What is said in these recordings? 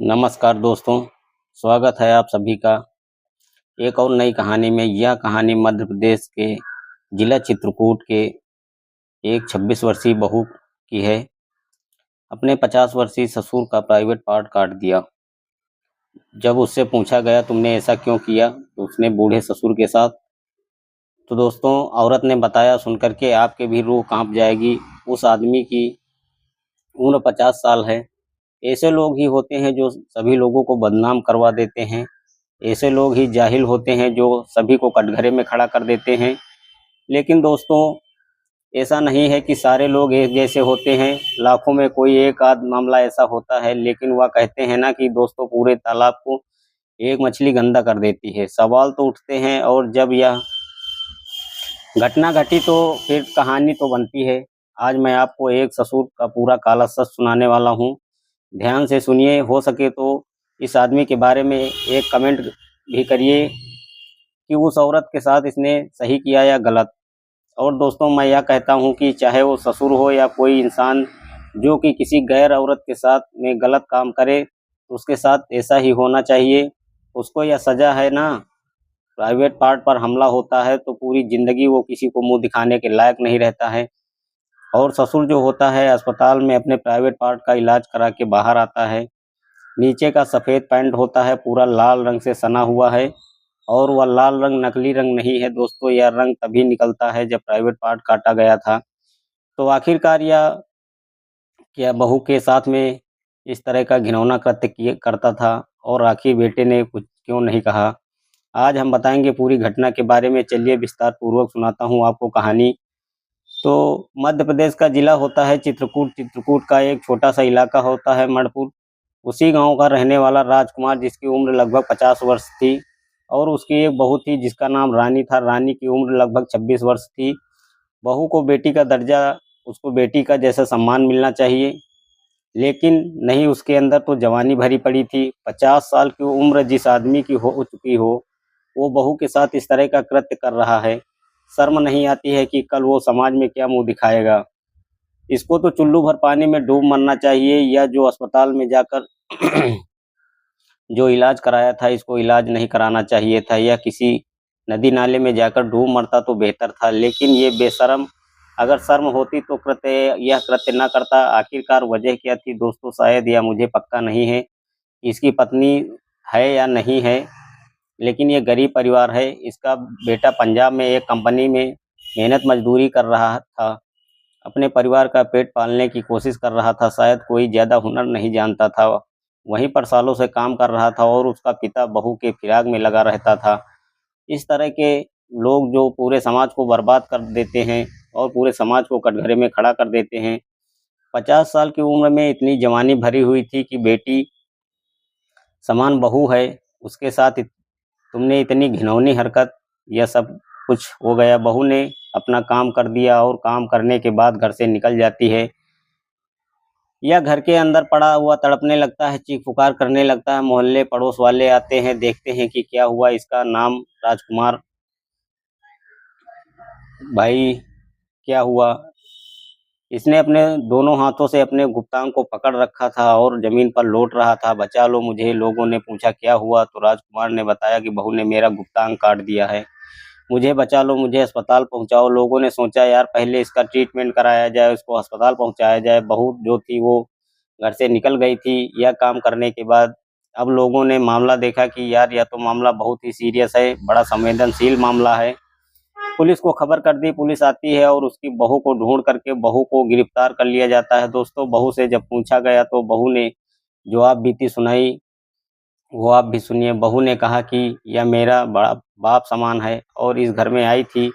नमस्कार दोस्तों, स्वागत है आप सभी का एक और नई कहानी में। यह कहानी मध्य प्रदेश के जिला चित्रकूट के एक 26 वर्षीय बहू की है। अपने 50 वर्षीय ससुर का प्राइवेट पार्ट काट दिया। जब उससे पूछा गया तुमने ऐसा क्यों किया, तो उसने बूढ़े ससुर के साथ। तो दोस्तों, औरत ने बताया, सुनकर के आपके भी रूह कांप जाएगी। उस आदमी की उम्र 50 साल है। ऐसे लोग ही होते हैं जो सभी लोगों को बदनाम करवा देते हैं। ऐसे लोग ही जाहिल होते हैं जो सभी को कटघरे में खड़ा कर देते हैं। लेकिन दोस्तों, ऐसा नहीं है कि सारे लोग एक जैसे होते हैं। लाखों में कोई एक आध मामला ऐसा होता है। लेकिन वह कहते हैं ना कि दोस्तों, पूरे तालाब को एक मछली गंदा कर देती है। सवाल तो उठते हैं, और जब यह घटना घटी तो फिर कहानी तो बनती है। आज मैं आपको एक ससुर का पूरा काला सच सुनाने वाला हूँ। ध्यान से सुनिए, हो सके तो इस आदमी के बारे में एक कमेंट भी करिए कि उस औरत के साथ इसने सही किया या गलत। और दोस्तों, मैं यह कहता हूँ कि चाहे वो ससुर हो या कोई इंसान जो कि किसी गैर औरत के साथ में गलत काम करे, तो उसके साथ ऐसा ही होना चाहिए। उसको यह सज़ा है ना। प्राइवेट पार्ट पर हमला होता है तो पूरी ज़िंदगी वो किसी को मुंह दिखाने के लायक नहीं रहता है। और ससुर जो होता है, अस्पताल में अपने प्राइवेट पार्ट का इलाज करा के बाहर आता है। नीचे का सफ़ेद पैंट होता है, पूरा लाल रंग से सना हुआ है। और वह लाल रंग नकली रंग नहीं है दोस्तों, यह रंग तभी निकलता है जब प्राइवेट पार्ट काटा गया था। तो आखिरकार यह क्या बहू के साथ में इस तरह का घिनौना कृत्य किए करता था, और आखिर बेटे ने कुछ क्यों नहीं कहा। आज हम बताएंगे पूरी घटना के बारे में। चलिए विस्तार पूर्वक सुनाता हूँ आपको कहानी। तो मध्य प्रदेश का जिला होता है चित्रकूट। चित्रकूट का एक छोटा सा इलाका होता है मणपुर। उसी गांव का रहने वाला राजकुमार, जिसकी उम्र लगभग 50 वर्ष थी, और उसकी एक बहू थी जिसका नाम रानी था। रानी की उम्र लगभग 26 वर्ष थी। बहू को बेटी का दर्जा, उसको बेटी का जैसा सम्मान मिलना चाहिए, लेकिन नहीं, उसके अंदर तो जवानी भरी पड़ी थी। 50 साल की उम्र जिस आदमी की हो चुकी हो, वो बहू के साथ इस तरह का कृत्य कर रहा है। शर्म नहीं आती है कि कल वो समाज में क्या मुंह दिखाएगा। इसको तो चुल्लू भर पानी में डूब मरना चाहिए, या जो अस्पताल में जाकर जो इलाज कराया था, इसको इलाज नहीं कराना चाहिए था, या किसी नदी नाले में जाकर डूब मरता तो बेहतर था। लेकिन ये बेशर्म, अगर शर्म होती तो यह कृत्य न करता। आखिरकार वजह क्या थी दोस्तों, शायद या मुझे पक्का नहीं है इसकी पत्नी है या नहीं है। लेकिन ये गरीब परिवार है। इसका बेटा पंजाब में एक कंपनी में मेहनत मजदूरी कर रहा था, अपने परिवार का पेट पालने की कोशिश कर रहा था। शायद कोई ज़्यादा हुनर नहीं जानता था, वहीं पर सालों से काम कर रहा था, और उसका पिता बहू के फिराक में लगा रहता था। इस तरह के लोग जो पूरे समाज को बर्बाद कर देते हैं और पूरे समाज को कटघरे में खड़ा कर देते हैं। 50 साल की उम्र में इतनी जवानी भरी हुई थी कि बेटी समान बहू है, उसके साथ तुमने इतनी घिनौनी हरकत, यह सब कुछ हो गया। बहू ने अपना काम कर दिया, और काम करने के बाद घर से निकल जाती है। यह घर के अंदर पड़ा हुआ तड़पने लगता है, चीख पुकार करने लगता है। मोहल्ले पड़ोस वाले आते हैं, देखते हैं कि क्या हुआ। इसका नाम राजकुमार। भाई, क्या हुआ? इसने अपने दोनों हाथों से अपने गुप्तांग को पकड़ रखा था और जमीन पर लौट रहा था। बचा लो मुझे, लोगों ने पूछा क्या हुआ, तो राजकुमार ने बताया कि बहू ने मेरा गुप्तांग काट दिया है, मुझे बचा लो, मुझे अस्पताल पहुंचाओ। लोगों ने सोचा यार पहले इसका ट्रीटमेंट कराया जाए, उसको अस्पताल पहुंचाया जाए। बहू जो थी वो घर से निकल गई थी यह काम करने के बाद। अब लोगों ने मामला देखा कि यार यह तो मामला बहुत ही सीरियस है, बड़ा संवेदनशील मामला है। पुलिस को खबर कर दी। पुलिस आती है और उसकी बहू को ढूंढ करके बहू को गिरफ्तार कर लिया जाता है। दोस्तों, बहू से जब पूछा गया तो बहू ने जो आप बीती सुनाई वो आप भी सुनिए। बहू ने कहा कि यह मेरा बड़ा बाप समान है, और इस घर में आई थी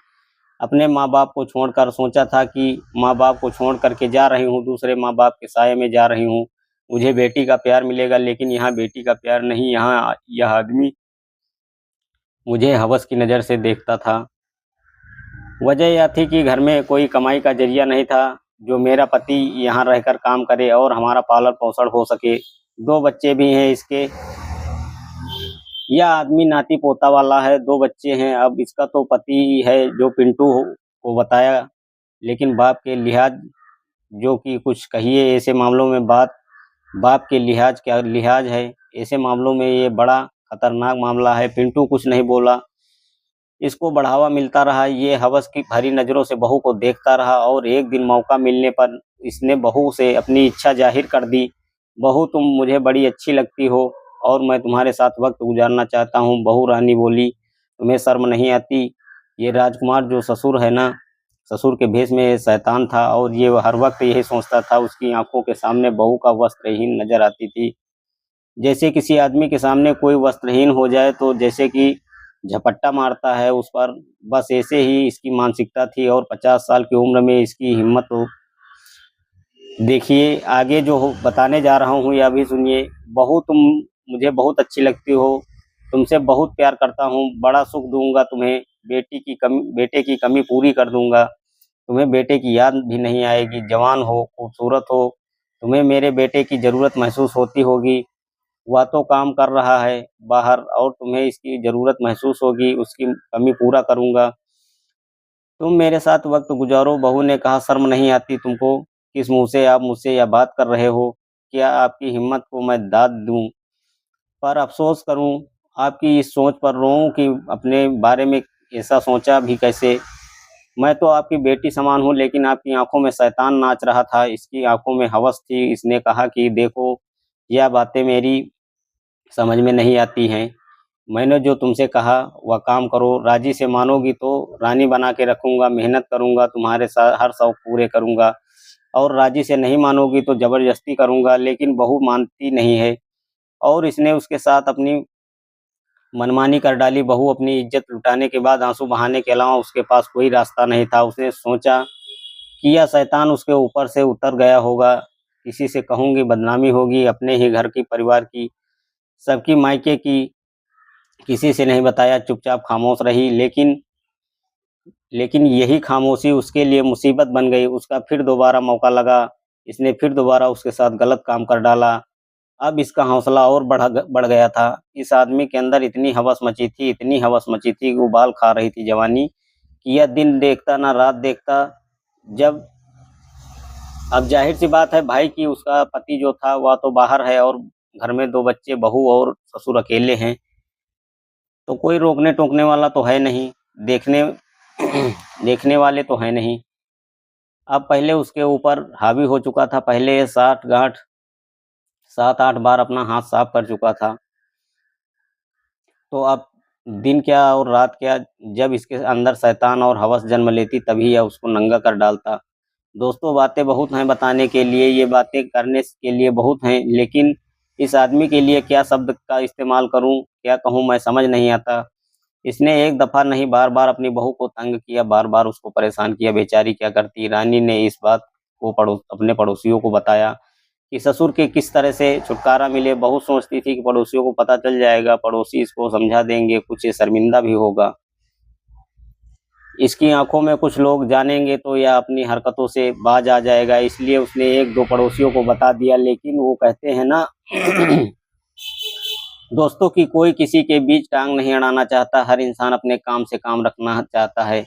अपने माँ बाप को छोड़कर। सोचा था कि माँ बाप को छोड़ करके जा रही हूँ, दूसरे माँ बाप के साये में जा रही हूँ, मुझे बेटी का प्यार मिलेगा। लेकिन यहाँ बेटी का प्यार नहीं, यहाँ यह आदमी मुझे हवस की नज़र से देखता था। वजह यह थी कि घर में कोई कमाई का जरिया नहीं था जो मेरा पति यहाँ रहकर काम करे और हमारा पालन पोषण हो सके। दो बच्चे भी हैं इसके। यह आदमी नाती पोता वाला है, दो बच्चे हैं। अब इसका तो पति है जो पिंटू को बताया, लेकिन बाप के लिहाज जो कि कुछ कहिए ऐसे मामलों में बात बाप के लिहाज क्या लिहाज है। ऐसे मामलों में ये बड़ा खतरनाक मामला है। पिंटू कुछ नहीं बोला, इसको बढ़ावा मिलता रहा। ये हवस की भरी नज़रों से बहू को देखता रहा और एक दिन मौका मिलने पर इसने बहू से अपनी इच्छा जाहिर कर दी। बहू, तुम मुझे बड़ी अच्छी लगती हो और मैं तुम्हारे साथ वक्त गुजारना चाहता हूँ। बहू रानी बोली, तुम्हें शर्म नहीं आती? ये राजकुमार जो ससुर है ना, ससुर के भेष में ये शैतान था और ये हर वक्त यही सोचता था। उसकी आंखों के सामने बहू का वस्त्रहीन नजर आती थी। जैसे किसी आदमी के सामने कोई वस्त्रहीन हो जाए तो जैसे कि झपट्टा मारता है उस पर, बस ऐसे ही इसकी मानसिकता थी। और 50 साल की उम्र में इसकी हिम्मत हो। देखिए आगे जो बताने जा रहा हूँ या भी सुनिए। बहू, तुम मुझे बहुत अच्छी लगती हो, तुमसे बहुत प्यार करता हूँ, बड़ा सुख दूंगा तुम्हें, बेटे की कमी पूरी कर दूंगा। तुम्हें बेटे की याद भी नहीं आएगी। जवान हो, खूबसूरत हो, तुम्हें मेरे बेटे की ज़रूरत महसूस होती होगी। वह तो काम कर रहा है बाहर और तुम्हें इसकी ज़रूरत महसूस होगी। उसकी कमी पूरा करूंगा। तुम मेरे साथ वक्त गुजारो। बहू ने कहा, शर्म नहीं आती तुमको? किस मुंह से आप मुझसे यह बात कर रहे हो? क्या आपकी हिम्मत को मैं दाद दूं, पर अफसोस करूं, आपकी इस सोच पर रोऊं कि अपने बारे में ऐसा सोचा भी कैसे? मैं तो आपकी बेटी समान हूँ, लेकिन आपकी आंखों में शैतान नाच रहा था। इसकी आंखों में हवस थी। इसने कहा कि देखो, यह बातें मेरी समझ में नहीं आती हैं। मैंने जो तुमसे कहा वह काम करो। राजी से मानोगी तो रानी बना के रखूंगा, मेहनत करूंगा, तुम्हारे साथ हर शौक पूरे करूंगा। और राजी से नहीं मानोगी तो जबरदस्ती करूंगा। लेकिन बहू मानती नहीं है और इसने उसके साथ अपनी मनमानी कर डाली। बहू अपनी इज्जत लुटाने के बाद आंसू बहाने के अलावा उसके पास कोई रास्ता नहीं था। उसने सोचा कि यह शैतान उसके ऊपर से उतर गया होगा। किसी से कहूंगी बदनामी होगी, अपने ही घर की, परिवार की, सबकी, मायके की। किसी से नहीं बताया, चुपचाप खामोश रही। लेकिन यही खामोशी उसके लिए मुसीबत बन गई। उसका फिर दोबारा मौका लगा। इसने फिर दोबारा उसके साथ गलत काम कर डाला। अब इसका हौसला और बढ़ गया था। इस आदमी के अंदर इतनी हवस मची थी, इतनी हवस मची थी कि उबाल खा रही थी जवानी, कि यह दिन देखता ना रात देखता। जब अब जाहिर सी बात है भाई कि उसका पति जो था वह तो बाहर है और घर में 2 बच्चे, बहू और ससुर अकेले हैं, तो कोई रोकने टोकने वाला तो है नहीं। देखने देखने वाले तो है नहीं। अब पहले उसके ऊपर हावी हो चुका था। पहले 7-8 बार अपना हाथ साफ कर चुका था। तो अब दिन क्या और रात क्या, जब इसके अंदर शैतान और हवस जन्म लेती तभी यह उसको नंगा कर डालता। दोस्तों, बातें बहुत हैं बताने के लिए, ये बातें करने के लिए बहुत हैं, लेकिन इस आदमी के लिए क्या शब्द का इस्तेमाल करूं, क्या कहूं, मैं समझ नहीं आता। इसने एक दफ़ा नहीं, बार-बार अपनी बहू को तंग किया, बार-बार उसको परेशान किया। बेचारी क्या करती। रानी ने इस बात को अपने पड़ोसियों को बताया कि ससुर के किस तरह से छुटकारा मिले। बहू सोचती थी कि पड़ोसियों को पता चल जाएगा, पड़ोसी इसको समझा देंगे, कुछ ये शर्मिंदा भी होगा। इसकी आंखों में कुछ लोग जानेंगे तो यह अपनी हरकतों से बाज आ जाएगा। इसलिए उसने 1-2 पड़ोसियों को बता दिया। लेकिन वो कहते हैं ना दोस्तों, कि कोई किसी के बीच टांग नहीं अड़ाना चाहता। हर इंसान अपने काम से काम रखना चाहता है।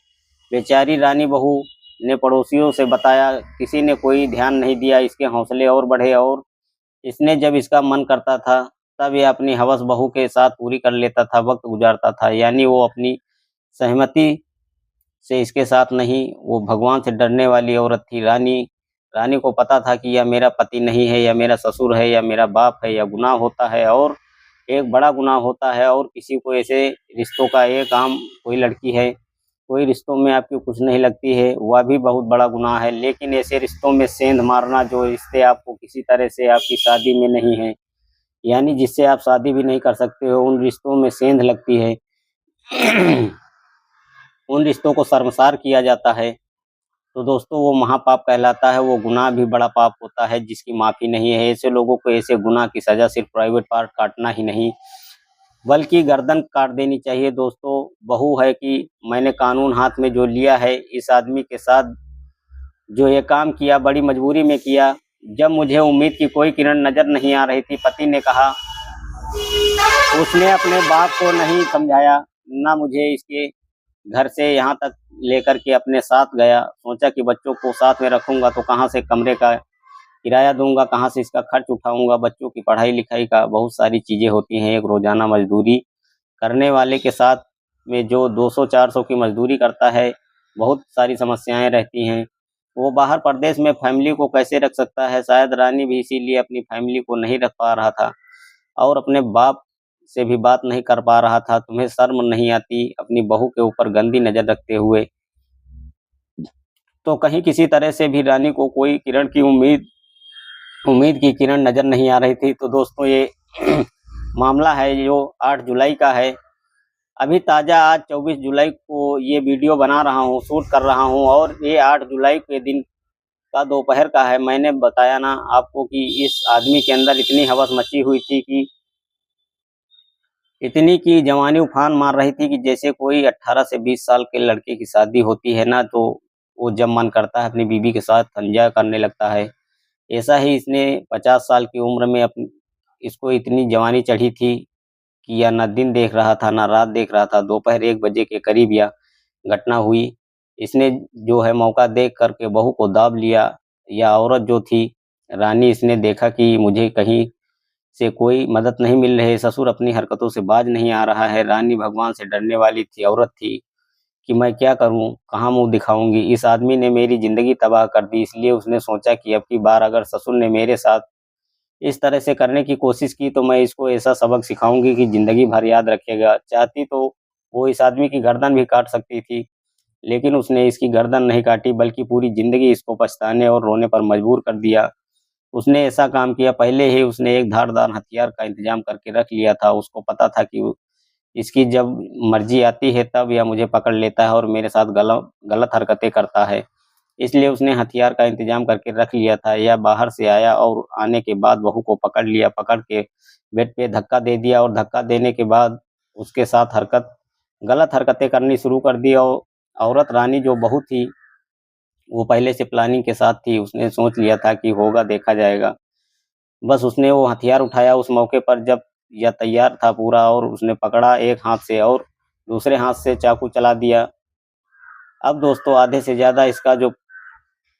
बेचारी रानी बहू ने पड़ोसियों से बताया, किसी ने कोई ध्यान नहीं दिया। इसके हौसले और बढ़े और इसने जब इसका मन करता था तब यह अपनी हवस बहू के साथ पूरी कर लेता था, वक्त गुजारता था। यानी वो अपनी सहमति से इसके साथ नहीं, वो भगवान से डरने वाली औरत थी। रानी रानी को पता था कि यह मेरा पति नहीं है, यह मेरा ससुर है, या मेरा बाप है। यह गुनाह होता है और एक बड़ा गुनाह होता है। और किसी को ऐसे रिश्तों का एक आम कोई लड़की है, कोई रिश्तों में आपकी कुछ नहीं लगती है, वह भी बहुत बड़ा गुनाह है। लेकिन ऐसे रिश्तों में सेंध मारना, जो रिश्ते आपको किसी तरह से आपकी शादी में नहीं है, यानी जिससे आप शादी भी नहीं कर सकते हो, उन रिश्तों में सेंध लगती है। उन रिश्तों को शर्मसार किया जाता है। तो दोस्तों, वो महापाप कहलाता है। वो गुनाह भी बड़ा पाप होता है जिसकी माफ़ी नहीं है। ऐसे लोगों को ऐसे गुनाह की सज़ा सिर्फ प्राइवेट पार्ट काटना ही नहीं, बल्कि गर्दन काट देनी चाहिए। दोस्तों, बहू है कि मैंने कानून हाथ में जो लिया है, इस आदमी के साथ जो ये काम किया बड़ी मजबूरी में किया। जब मुझे उम्मीद की कोई किरण नज़र नहीं आ रही थी, पति ने कहा, उसने अपने बाप को नहीं समझाया, ना मुझे इसके घर से यहाँ तक लेकर के अपने साथ गया। सोचा कि बच्चों को साथ में रखूंगा तो कहाँ से कमरे का किराया दूंगा, कहाँ से इसका खर्च उठाऊंगा, बच्चों की पढ़ाई लिखाई का बहुत सारी चीज़ें होती हैं। एक रोज़ाना मजदूरी करने वाले के साथ में जो 200-400 की मजदूरी करता है, बहुत सारी समस्याएं रहती हैं। वो बाहर परदेश में फैमिली को कैसे रख सकता है? शायद रानी भी इसीलिए अपनी फैमिली को नहीं रख पा रहा था और अपने बाप से भी बात नहीं कर पा रहा था। तुम्हें शर्म नहीं आती अपनी बहू के ऊपर गंदी नज़र रखते हुए? तो कहीं किसी तरह से भी रानी को कोई किरण की उम्मीद की किरण नज़र नहीं आ रही थी। तो दोस्तों ये मामला है जो 8 जुलाई का है। अभी ताज़ा आज 24 जुलाई को ये वीडियो बना रहा हूँ, शूट कर रहा हूँ और ये 8 जुलाई के दिन का दोपहर का है। मैंने बताया ना आपको कि इस आदमी के अंदर इतनी हवस मची हुई थी कि इतनी की जवानी उफान मार रही थी कि जैसे कोई 18 से 20 साल के लड़के की शादी होती है ना, तो वो जब मन करता है अपनी बीवी के साथ एंजॉय करने लगता है। ऐसा ही इसने 50 साल की उम्र में इसको इतनी जवानी चढ़ी थी कि या ना दिन देख रहा था ना रात देख रहा था। दोपहर 1 बजे के करीब यह घटना हुई। इसने जो है मौका देख कर के बहू को दाब लिया। यह औरत जो थी रानी, इसने देखा कि मुझे कहीं से कोई मदद नहीं मिल रही है, ससुर अपनी हरकतों से बाज नहीं आ रहा है। रानी भगवान से डरने वाली थी, औरत थी कि मैं क्या करूं, कहाँ मुंह दिखाऊंगी। इस आदमी ने मेरी ज़िंदगी तबाह कर दी, इसलिए उसने सोचा कि अब की बार अगर ससुर ने मेरे साथ इस तरह से करने की कोशिश की तो मैं इसको ऐसा सबक सिखाऊंगी कि ज़िंदगी भर याद रखेगा। चाहती तो वो इस आदमी की गर्दन भी काट सकती थी, लेकिन उसने इसकी गर्दन नहीं काटी बल्कि पूरी ज़िंदगी इसको पछताने और रोने पर मजबूर कर दिया। उसने ऐसा काम किया, पहले ही उसने एक धारदार हथियार का इंतज़ाम करके रख लिया था। उसको पता था कि इसकी जब मर्ज़ी आती है तब यह मुझे पकड़ लेता है और मेरे साथ गलत हरकतें करता है। इसलिए उसने हथियार का इंतज़ाम करके रख लिया था। यह बाहर से आया और आने के बाद बहू को पकड़ लिया, पकड़ के बेड पे धक्का दे दिया और धक्का देने के बाद उसके साथ गलत हरकतें करनी शुरू कर दी। और औरत रानी जो बहू थी, वो पहले से प्लानिंग के साथ थी। उसने सोच लिया था कि होगा देखा जाएगा। बस उसने वो हथियार उठाया उस मौके पर जब यह तैयार था पूरा, और उसने पकड़ा एक हाथ से और दूसरे हाथ से चाकू चला दिया। अब दोस्तों आधे से ज़्यादा इसका जो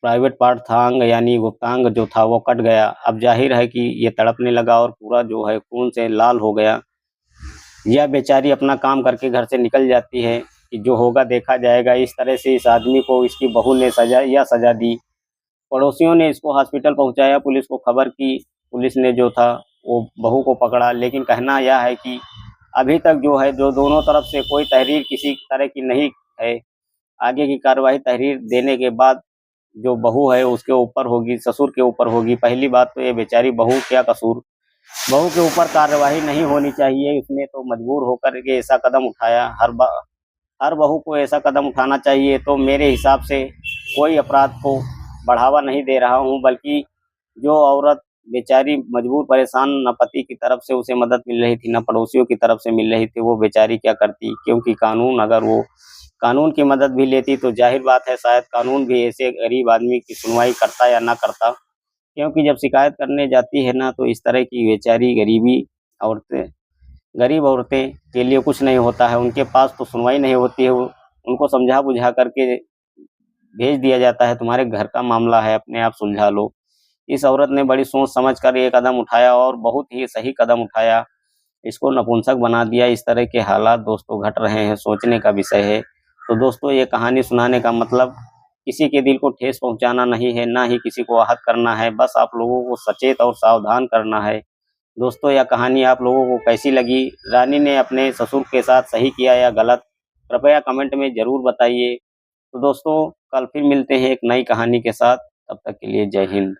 प्राइवेट पार्ट था, अंग यानी गुप्तांग जो था वो कट गया। अब ज़ाहिर है कि ये तड़पने लगा और पूरा जो है खून से लाल हो गया। यह बेचारी अपना काम करके घर से निकल जाती है कि जो होगा देखा जाएगा। इस तरह से इस आदमी को इसकी बहू ने सज़ा दी। पड़ोसियों ने इसको हॉस्पिटल पहुँचाया, पुलिस को खबर की। पुलिस ने जो था वो बहू को पकड़ा, लेकिन कहना यह है कि अभी तक जो है जो दोनों तरफ से कोई तहरीर किसी तरह की नहीं है। आगे की कार्रवाई तहरीर देने के बाद जो बहू है उसके ऊपर होगी, ससुर के ऊपर होगी। पहली बात तो ये बेचारी बहू क्या कसूर, बहू के ऊपर कार्रवाई नहीं होनी चाहिए। इसने तो मजबूर होकर के ऐसा कदम उठाया। हर बहू को ऐसा कदम उठाना चाहिए। तो मेरे हिसाब से कोई अपराध को बढ़ावा नहीं दे रहा हूँ, बल्कि जो औरत बेचारी मजबूर परेशान, न पति की तरफ से उसे मदद मिल रही थी न पड़ोसियों की तरफ से मिल रही थी, वो बेचारी क्या करती। क्योंकि कानून, अगर वो कानून की मदद भी लेती तो जाहिर बात है शायद कानून भी ऐसे गरीब आदमी की सुनवाई करता या ना करता। क्योंकि जब शिकायत करने जाती है ना, तो इस तरह की बेचारी गरीब औरतें के लिए कुछ नहीं होता है। उनके पास तो सुनवाई नहीं होती है। उनको समझा बुझा करके भेज दिया जाता है, तुम्हारे घर का मामला है, अपने आप सुलझा लो। इस औरत ने बड़ी सोच समझ कर ये कदम उठाया और बहुत ही सही कदम उठाया। इसको नपुंसक बना दिया। इस तरह के हालात दोस्तों घट रहे हैं, सोचने का विषय है। तो दोस्तों ये कहानी सुनाने का मतलब किसी के दिल को ठेस पहुंचाना नहीं है, ना ही किसी को आहत करना है। बस आप लोगों को सचेत और सावधान करना है। दोस्तों यह कहानी आप लोगों को कैसी लगी? रानी ने अपने ससुर के साथ सही किया या गलत? कृपया कमेंट में ज़रूर बताइए। तो दोस्तों कल फिर मिलते हैं एक नई कहानी के साथ। तब तक के लिए जय हिंद।